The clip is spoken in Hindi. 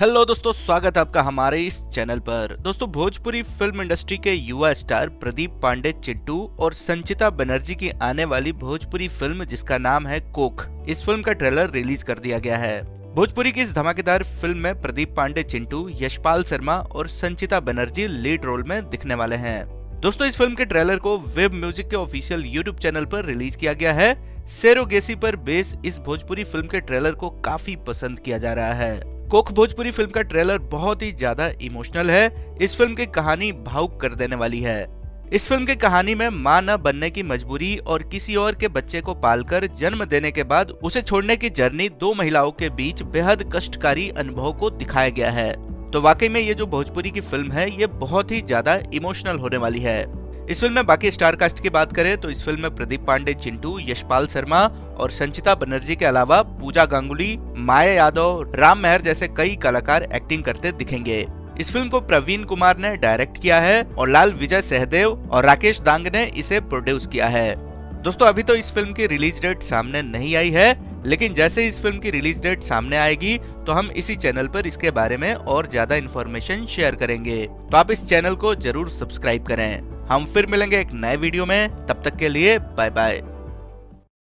हेलो दोस्तों, स्वागत है आपका हमारे इस चैनल पर। दोस्तों, भोजपुरी फिल्म इंडस्ट्री के युवा स्टार प्रदीप पांडे चिंटू और संचिता बनर्जी की आने वाली भोजपुरी फिल्म जिसका नाम है कोक, इस फिल्म का ट्रेलर रिलीज कर दिया गया है। भोजपुरी की इस धमाकेदार फिल्म में प्रदीप पांडे चिंटू, यशपाल शर्मा और संचिता बनर्जी लीड रोल में दिखने वाले हैं। दोस्तों, इस फिल्म के ट्रेलर को वेब म्यूजिक के ऑफिशियल यूट्यूब चैनल पर रिलीज किया गया है। सेरोगेसी पर बेस इस भोजपुरी फिल्म के ट्रेलर को काफी पसंद किया जा रहा है। कोक भोजपुरी फिल्म का ट्रेलर बहुत ही ज्यादा इमोशनल है। इस फिल्म की कहानी भावुक कर देने वाली है। इस फिल्म की कहानी में मां न बनने की मजबूरी और किसी और के बच्चे को पालकर जन्म देने के बाद उसे छोड़ने की जर्नी दो महिलाओं के बीच बेहद कष्टकारी अनुभव को दिखाया गया है। तो वाकई में ये जो भोजपुरी की फिल्म है ये बहुत ही ज्यादा इमोशनल होने वाली है। इस फिल्म में बाकी स्टार कास्ट की बात करें तो इस फिल्म में प्रदीप पांडे चिंटू, यशपाल शर्मा और संचिता बनर्जी के अलावा पूजा गांगुली, माया यादव, राम मेहर जैसे कई कलाकार एक्टिंग करते दिखेंगे। इस फिल्म को प्रवीण कुमार ने डायरेक्ट किया है और लाल विजय सहदेव और राकेश दांग ने इसे प्रोड्यूस किया है। दोस्तों, अभी तो इस फिल्म की रिलीज डेट सामने नहीं आई है, लेकिन जैसे इस फिल्म की रिलीज डेट सामने आएगी तो हम इसी चैनल पर इसके बारे में और ज्यादा इन्फॉर्मेशन शेयर करेंगे। तो आप इस चैनल को जरूर सब्सक्राइब करें। हम फिर मिलेंगे एक नए वीडियो में, तब तक के लिए बाय बाय।